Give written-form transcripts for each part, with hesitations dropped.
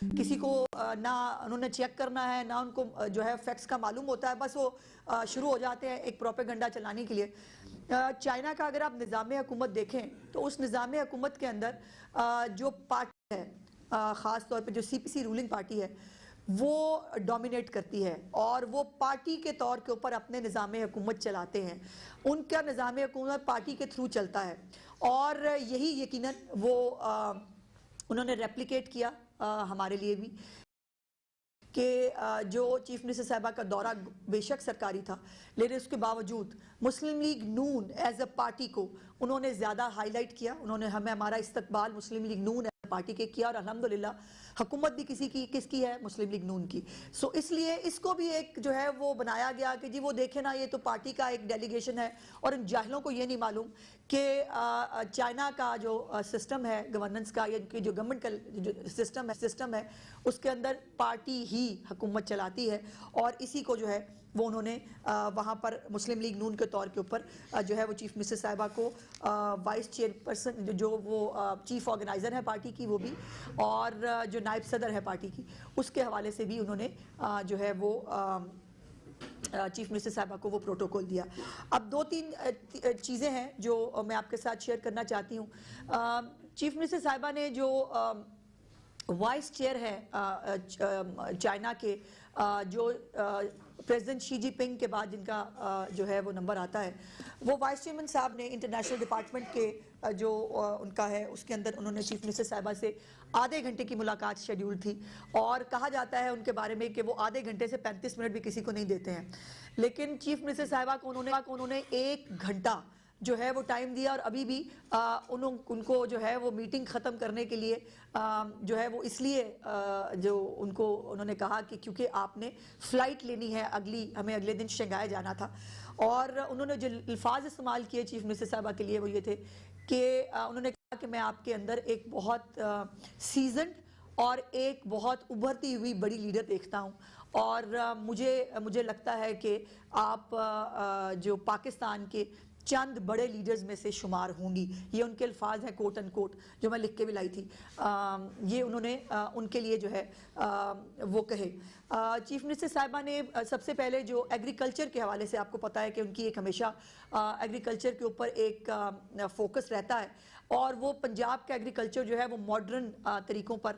کسی کو نہ انہوں نے چیک کرنا ہے، نہ ان کو جو ہے فیکٹس کا معلوم ہوتا ہے، بس وہ شروع ہو جاتے ہیں ایک پروپیگنڈا چلانے کے لیے۔ چائنا کا اگر آپ نظام حکومت دیکھیں تو اس نظام حکومت کے اندر جو پارٹی ہے، خاص طور پہ جو سی پی سی رولنگ پارٹی ہے، وہ ڈومینیٹ کرتی ہے اور وہ پارٹی کے طور کے اوپر اپنے نظام حکومت چلاتے ہیں۔ ان کا نظام حکومت پارٹی کے تھرو چلتا ہے اور یہی یقیناً وہ انہوں نے ریپلیکیٹ کیا ہمارے لیے بھی، کہ جو چیف منسٹر صاحبہ کا دورہ بے شک سرکاری تھا، لیکن اس کے باوجود مسلم لیگ نون ایز اے پارٹی کو انہوں نے زیادہ ہائی لائٹ کیا، انہوں نے ہمارا استقبال مسلم لیگ نون پارٹی کے کیا، اور الحمدللہ حکومت بھی کس کی ہے؟ مسلم لیگ نون کی۔ سو اس لیے اس کو بھی ایک جو ہے وہ بنایا گیا کہ جی وہ دیکھیں نا، یہ تو پارٹی کا ایک ڈیلیگیشن ہے، اور ان جاہلوں کو یہ نہیں معلوم کہ چائنا کا جو سسٹم ہے گورننس کا، یا ان کی جو گورنمنٹ کا جو سسٹم ہے اس کے اندر پارٹی ہی حکومت چلاتی ہے، اور اسی کو جو ہے وہ انہوں نے وہاں پر مسلم لیگ نون کے طور کے اوپر جو ہے وہ چیف منسٹر صاحبہ کو وائس چیئر پرسن جو وہ چیف آرگنائزر ہے پارٹی کی وہ بھی، اور جو نائب صدر ہے پارٹی کی، اس کے حوالے سے بھی انہوں نے جو ہے وہ چیف منسٹر صاحبہ کو وہ پروٹوکول دیا۔ اب دو تین چیزیں ہیں جو میں آپ کے ساتھ شیئر کرنا چاہتی ہوں۔ چیف منسٹر صاحبہ نے جو وائس چیئر ہے چائنا کے، جو پریزیڈنٹ شی جی پنگ کے بعد جن کا جو ہے وہ نمبر آتا ہے، وہ وائس چیئرمین صاحب نے انٹرنیشنل ڈپارٹمنٹ کے جو ان کا ہے اس کے اندر انہوں نے چیف منسٹر صاحبہ سے آدھے گھنٹے کی ملاقات شیڈیول تھی، اور کہا جاتا ہے ان کے بارے میں کہ وہ آدھے گھنٹے سے 35 منٹ بھی کسی کو نہیں دیتے ہیں، لیکن چیف منسٹر صاحبہ کو انہوں نے 1 گھنٹہ جو ہے وہ ٹائم دیا، اور ابھی بھی ان کو جو ہے وہ میٹنگ ختم کرنے کے لیے جو ہے وہ اس لیے جو ان کو انہوں نے کہا کہ کیونکہ آپ نے فلائٹ لینی ہے، ہمیں اگلے دن شنگھائی جانا تھا، اور انہوں نے جو الفاظ استعمال کیے چیف منسٹر صاحبہ کے لیے وہ یہ تھے کہ انہوں نے کہا کہ میں آپ کے اندر ایک بہت سیزنڈ اور ایک بہت ابھرتی ہوئی بڑی لیڈر دیکھتا ہوں، اور مجھے لگتا ہے کہ آپ جو پاکستان کے چند بڑے لیڈرز میں سے شمار ہوں گی۔ یہ ان کے الفاظ ہیں کوٹ اینڈ کوٹ، جو میں لکھ کے بھی لائی تھی، یہ انہوں نے ان کے لیے جو ہے وہ کہے۔ چیف منسٹر صاحبہ نے سب سے پہلے جو ایگریکلچر کے حوالے سے، آپ کو پتہ ہے کہ ان کی ایک ہمیشہ ایگریکلچر کے اوپر ایک فوکس رہتا ہے، اور وہ پنجاب کا ایگریکلچر جو ہے وہ ماڈرن طریقوں پر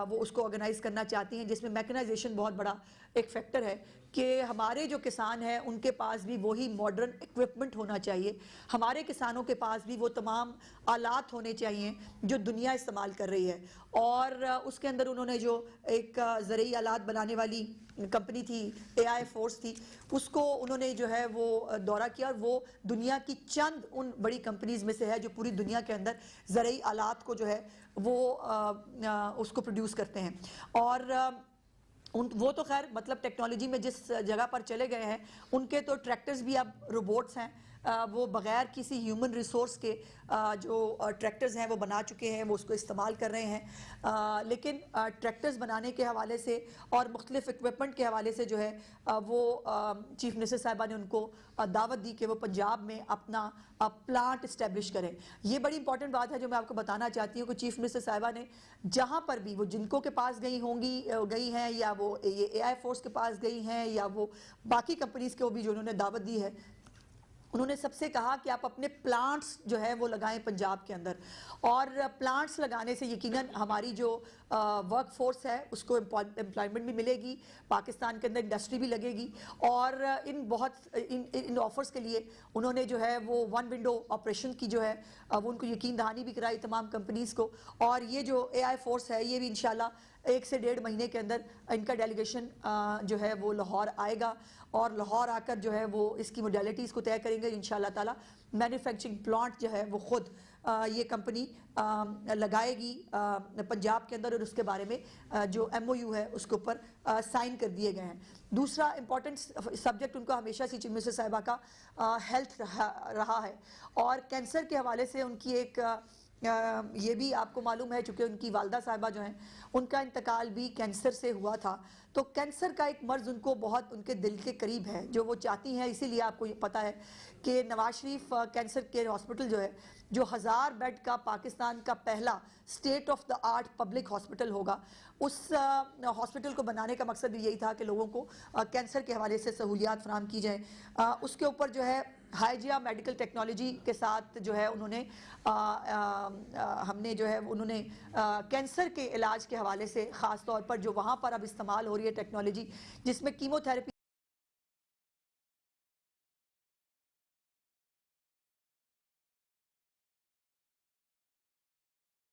وہ اس کو آرگنائز کرنا چاہتی ہیں، جس میں میکنائزیشن بہت بڑا ایک فیکٹر ہے، کہ ہمارے جو کسان ہیں ان کے پاس بھی وہی ماڈرن اکوپمنٹ ہونا چاہیے، ہمارے کسانوں کے پاس بھی وہ تمام آلات ہونے چاہیے جو دنیا استعمال کر رہی ہے، اور اس کے اندر انہوں نے جو ایک زرعی آلات بنانے والی کمپنی تھی، اے آئی فورس تھی، اس کو انہوں نے جو ہے وہ دورہ کیا، اور وہ دنیا کی چند ان بڑی کمپنیز میں سے ہے جو پوری دنیا کے اندر زرعی آلات کو جو ہے وہ اس کو پروڈیوس کرتے ہیں، اور وہ تو خیر مطلب ٹیکنالوجی میں جس جگہ پر چلے گئے ہیں، ان کے تو ٹریکٹرز بھی اب روبوٹس ہیں، وہ بغیر کسی ہیومن ریسورس کے جو ٹریکٹرز ہیں وہ بنا چکے ہیں، وہ اس کو استعمال کر رہے ہیں، لیکن ٹریکٹرز بنانے کے حوالے سے اور مختلف اکوپمنٹ کے حوالے سے جو ہے وہ چیف منسٹر صاحبہ نے ان کو دعوت دی کہ وہ پنجاب میں اپنا پلانٹ اسٹیبلش کریں۔ یہ بڑی امپورٹنٹ بات ہے جو میں آپ کو بتانا چاہتی ہوں کہ چیف منسٹر صاحبہ نے جہاں پر بھی وہ جن کو کے پاس گئی ہیں، یا وہ یہ اے آئی فورس کے پاس گئی ہیں، یا وہ باقی کمپنیز کو بھی جو انہوں نے دعوت دی ہے، انہوں نے سب سے کہا کہ آپ اپنے پلانٹس جو ہے وہ لگائیں پنجاب کے اندر، اور پلانٹس لگانے سے یقیناً ہماری جو ورک فورس ہے اس کو امپلائمنٹ بھی ملے گی، پاکستان کے اندر انڈسٹری بھی لگے گی، اور ان آفرز کے لیے انہوں نے جو ہے وہ 1 ونڈو آپریشن کی جو ہے وہ ان کو یقین دہانی بھی کرائی تمام کمپنیز کو، اور یہ جو اے آئی فورس ہے یہ بھی انشاءاللہ 1 سے 1.5 مہینے کے اندر ان کا ڈیلیگیشن جو ہے وہ لاہور آئے گا، اور لاہور آ کر جو ہے وہ اس کی موڈیلٹیز کو طے کریں گے انشاءاللہ تعالی۔ مینوفیکچرنگ پلانٹ جو ہے وہ خود یہ کمپنی لگائے گی پنجاب کے اندر، اور اس کے بارے میں جو ایم او یو ہے اس کے اوپر سائن کر دیے گئے ہیں۔ دوسرا امپورٹنٹ سبجیکٹ ان کا ہمیشہ سے چیف منسٹر صاحبہ کا ہیلتھ رہا ہے، اور کینسر کے حوالے سے ان کی ایک یہ بھی آپ کو معلوم ہے چونکہ ان کی والدہ صاحبہ جو ہیں ان کا انتقال بھی کینسر سے ہوا تھا، تو کینسر کا ایک مرض ان کو بہت ان کے دل کے قریب ہے، جو وہ چاہتی ہیں، اسی لیے آپ کو یہ پتہ ہے کہ Nawaz Sharif cancer care hospital جو ہے، جو 1000 بیڈ کا پاکستان کا پہلا state of the art public hospital ہوگا، اس ہاسپٹل کو بنانے کا مقصد بھی یہی تھا کہ لوگوں کو کینسر کے حوالے سے سہولیات فراہم کی جائیں۔ اس کے اوپر جو ہے ہائیجیا میڈیکل ٹیکنالوجی کے ساتھ جو ہے انہوں نے ہم نے جو ہے انہوں نے کینسر کے علاج کے حوالے سے خاص طور پر جو وہاں پر اب استعمال ہو رہی ہے ٹیکنالوجی، جس میں کیمو تھراپی